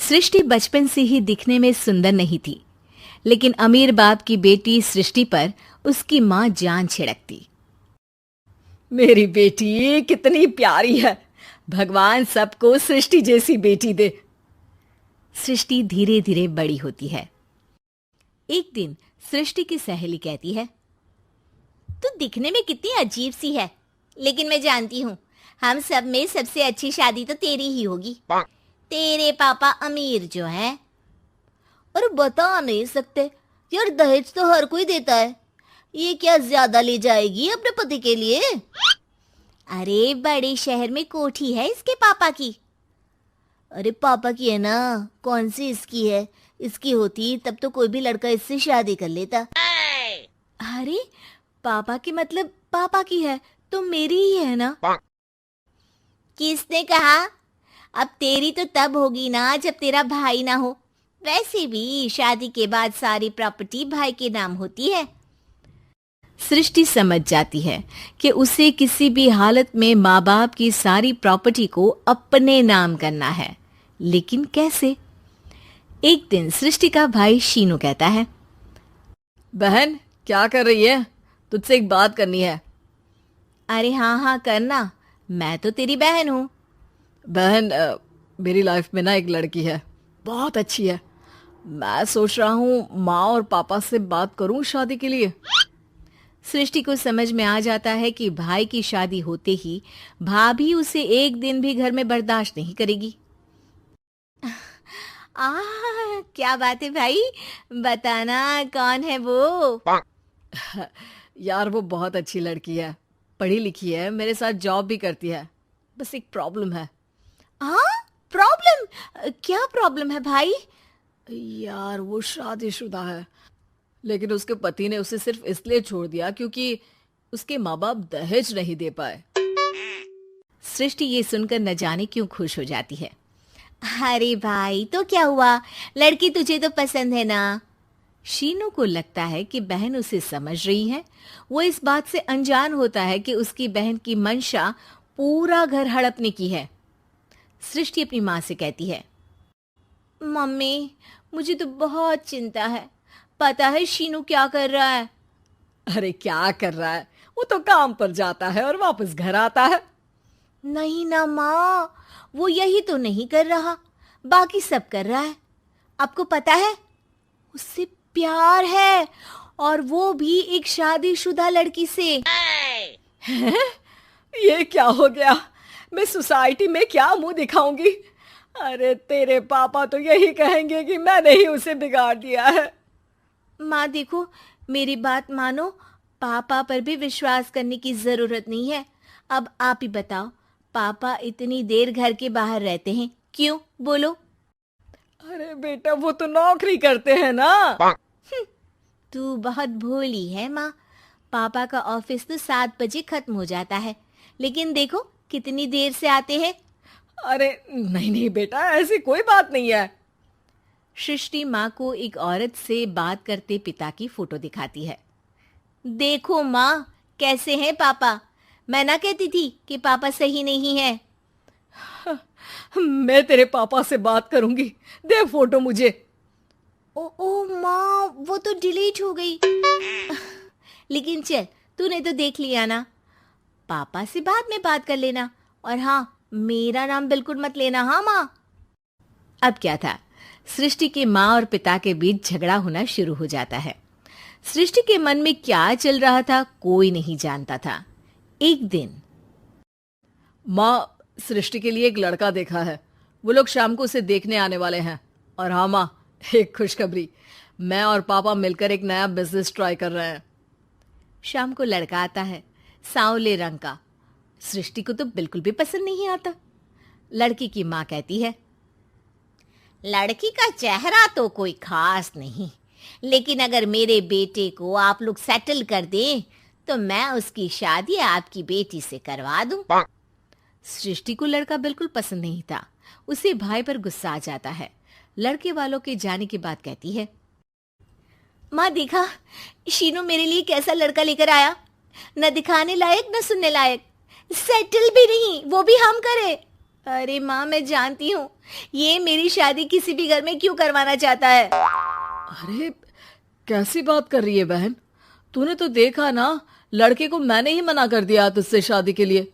सृष्टि बचपन से ही दिखने में सुंदर नहीं थी, लेकिन अमीर बाप की बेटी सृष्टि पर उसकी माँ जान छिड़कती। मेरी बेटी कितनी प्यारी है, भगवान सबको सृष्टि जैसी बेटी दे। सृष्टि धीरे धीरे बड़ी होती है। एक दिन सृष्टि की सहेली कहती है, तू दिखने में कितनी अजीब सी है, लेकिन मैं जानती हूँ हम सब में सबसे अच्छी शादी तो तेरी ही होगी। तेरे पापा अमीर जो हैं। और बता नहीं सकते यार, दहेज तो हर कोई देता है, ये क्या ज्यादा ले जाएगी अपने पति के लिए? अरे बड़े शहर में कोठी है इसके पापा की। अरे पापा की है ना, कौन सी इसकी है? इसकी होती तब तो कोई भी लड़का इससे शादी कर लेता। अरे पापा की मतलब पापा की है तो मेरी ही है ना? किसने कहा? अब तेरी तो तब होगी ना जब तेरा भाई ना हो। वैसे भी शादी के बाद सारी प्रॉपर्टी भाई के नाम होती है। सृष्टि समझ जाती है कि उसे किसी भी हालत में माँ बाप की सारी प्रॉपर्टी को अपने नाम करना है, लेकिन कैसे? एक दिन सृष्टि का भाई शीनू कहता है, बहन क्या कर रही है? तुझसे एक बात करनी है। अरे हाँ हाँ करना, मैं तो तेरी बहन हूँ। बहन मेरी लाइफ में ना एक लड़की है, बहुत अच्छी है। मैं सोच रहा हूँ माँ और पापा से बात करूँ शादी के लिए। सृष्टि को समझ में आ जाता है कि भाई की शादी होते ही भाभी उसे एक दिन भी घर में बर्दाश्त नहीं करेगी। क्या बात है भाई, बताना कौन है वो? यार वो बहुत अच्छी लड़की है, पढ़ी लिखी है, मेरे साथ जॉब भी करती है। बस एक प्रॉब्लम है। प्रॉब्लम? क्या प्रॉब्लम है भाई? यार वो शादीशुदा है, लेकिन उसके पति ने उसे सिर्फ इसलिए छोड़ दिया क्योंकि उसके माँ बाप दहेज नहीं दे पाए। सृष्टि ये सुनकर न जाने क्यों खुश हो जाती है। अरे भाई तो क्या हुआ, लड़की तुझे तो पसंद है ना? शीनू को लगता है कि बहन उसे समझ रही है। वो इस बात से अनजान होता है कि उसकी बहन की मंशा पूरा घर हड़पने की है। सृष्टि अपनी माँ से कहती है, मम्मी मुझे तो बहुत चिंता है। पता है शीनू क्या कर रहा है? अरे क्या कर रहा है? वो तो काम पर जाता है और वापस घर आता है। नहीं ना माँ, वो यही तो नहीं कर रहा, बाकी सब कर रहा है। आपको पता है उससे प्यार है, और वो भी एक शादीशुदा लड़की से। ये क्या हो गया? मैं सोसाइटी में क्या मुंह दिखाऊंगी? अरे तेरे पापा तो यही कहेंगे कि मैंने ही उसे बिगाड़ दिया है। माँ देखो, मेरी बात मानो, पापा पर भी विश्वास करने की जरूरत नहीं है। अब आप ही बताओ, पापा इतनी देर घर के बाहर रहते हैं क्यों? बोलो। अरे बेटा वो तो नौकरी करते हैं ना। तू बहुत भोली है माँ। पापा का ऑफिस तो 7 बजे खत्म हो जाता है, लेकिन देखो कितनी देर से आते हैं। अरे नहीं नहीं बेटा, ऐसी कोई बात नहीं है। सृष्टि माँ को एक औरत से बात करते पिता की फोटो दिखाती है। देखो माँ, कैसे हैं पापा? मैं ना कहती थी कि पापा सही नहीं है। मैं तेरे पापा से बात करूंगी, दे फोटो मुझे। ओ माँ, वो तो डिलीट हो गई। लेकिन चल, तूने तो देख लिया ना। पापा से बाद में बात कर लेना, और हाँ, मेरा नाम बिल्कुल मत लेना। हाँ माँ। अब क्या था, सृष्टि के माँ और पिता के बीच झगड़ा होना शुरू हो जाता है। सृष्टि के मन में क्या चल रहा था कोई नहीं जानता था। एक दिन, माँ सृष्टि के लिए एक लड़का देखा है, वो लोग शाम को उसे देखने आने वाले हैं। और हाँ माँ, एक खुशखबरी, मैं और पापा मिलकर एक नया बिजनेस ट्राई कर रहे हैं। शाम को लड़का आता है, सांवले रंग का। सृष्टि को तो बिल्कुल भी पसंद नहीं आता। लड़की की माँ कहती है, लड़की का चेहरा तो कोई खास नहीं, लेकिन अगर मेरे बेटे को आप लोग सेटल कर दें तो मैं उसकी शादी आपकी बेटी से करवा दूं। सृष्टि को लड़का बिल्कुल पसंद नहीं था। उसे भाई पर गुस्सा आ जाता है। लड़के वालों के जाने के बाद कहती है, माँ देखा, शीनू मेरे लिए कैसा लड़का लेकर आया, न दिखाने लायक न सुनने लायक, सेटल भी नहीं, वो भी हम करे। अरे माँ, मैं जानती हूँ ये मेरी शादी किसी भी घर में क्यों करवाना चाहता है। अरे कैसी बात कर रही है बहन? तूने तो देखा ना, लड़के को मैंने ही मना कर दिया तुझसे शादी के लिए।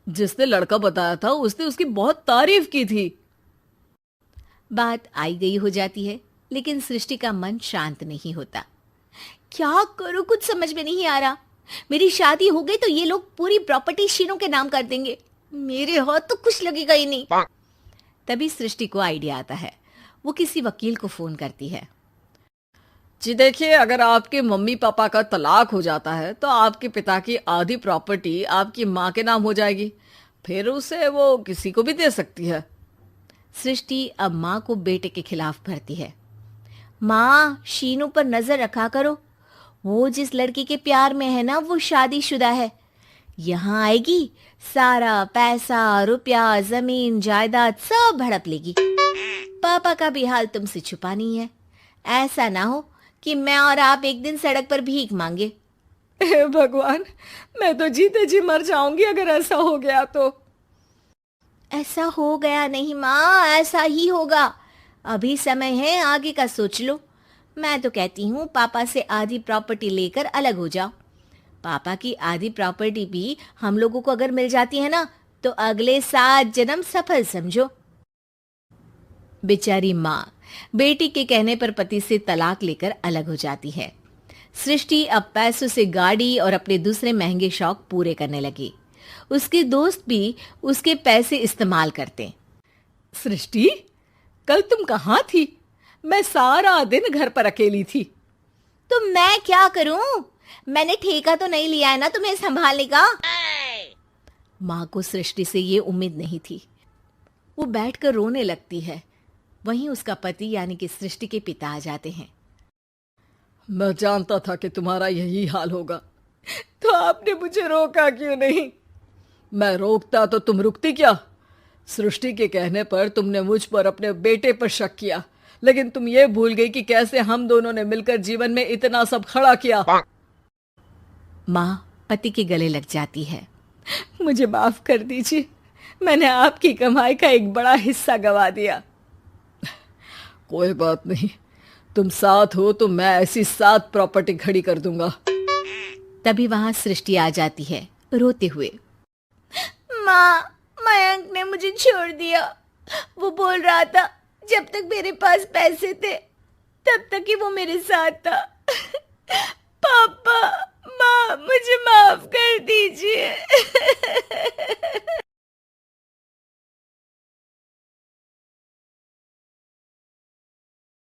जिसने लड़का बताया था उसने उसकी बहुत तारीफ की थी। बात आई गई हो जाती है, लेकिन सृष्टि का मन शांत नहीं होता। क्या करूं, कुछ समझ में नहीं आ रहा। मेरी शादी हो गई तो ये लोग पूरी प्रॉपर्टी शीनू के नाम कर देंगे, मेरे हाथ तो कुछ लगेगा ही नहीं। तभी सृष्टि को आइडिया आता है। वो किसी वकील को फोन करती है। जी देखिए, अगर आपके मम्मी पापा का तलाक हो जाता है तो आपके पिता की आधी प्रॉपर्टी आपकी माँ के नाम हो जाएगी, फिर उसे वो किसी को भी दे सकती है। सृष्टि अब माँ को बेटे के खिलाफ भरती है। माँ, शीनू पर नजर रखा करो, वो जिस लड़की के प्यार में है ना वो शादीशुदा है। यहाँ आएगी, सारा पैसा रुपया जमीन जायदाद सब हड़प लेगी। पापा का भी हाल तुमसे छुपा नहीं है। ऐसा ना हो कि मैं और आप एक दिन सड़क पर भीख मांगे। हे भगवान, मैं तो जीते जी मर जाऊंगी अगर ऐसा हो गया तो। ऐसा हो गया नहीं माँ, ऐसा ही होगा। अभी समय है, आगे का सोच लो। मैं तो कहती हूँ पापा से आधी प्रॉपर्टी लेकर अलग हो जाओ। पापा की आधी प्रॉपर्टी भी हम लोगों को अगर मिल जाती है ना तो अगले 7 जन्म सफल समझो। बेचारी माँ बेटी के कहने पर पति से तलाक लेकर अलग हो जाती है। सृष्टि अब पैसों से गाड़ी और अपने दूसरे महंगे शौक पूरे करने लगी। उसके दोस्त भी उसके पैसे इस्तेमाल करते। सृष्टि, कल तुम कहाँ थी? मैं सारा दिन घर पर अकेली थी। तो मैं क्या करूं? मैंने ठेका तो नहीं लिया है ना तुम्हें संभालने का। माँ को सृष्टि से ये उम्मीद नहीं थी। वो बैठकर रोने लगती है। वहीं उसका पति यानी कि सृष्टि के पिता आ जाते हैं। मैं जानता था कि तुम्हारा यही हाल होगा, तो आपने मुझे रोका क्यों नहीं? मैं रोकता तो तुम रुकती क्या? सृष्टि के कहने पर तुमने मुझ पर अपने बेटे पर शक किया, लेकिन तुम ये भूल गई कि कैसे हम दोनों ने मिलकर जीवन में इतना सब खड़ा किया। माँ पति के गले लग जाती है। मुझे माफ कर दीजिए, मैंने आपकी कमाई का एक बड़ा हिस्सा गवा दिया। कोई बात नहीं, तुम साथ हो तो मैं ऐसी 7 प्रॉपर्टी खड़ी कर दूंगा। तभी वहां सृष्टि आ जाती है रोते हुए। माँ, मयंक ने मुझे छोड़ दिया। वो बोल रहा था जब तक मेरे पास पैसे थे तब तक ही वो मेरे साथ था। पापा, माँ, मुझे माफ कर दीजिए।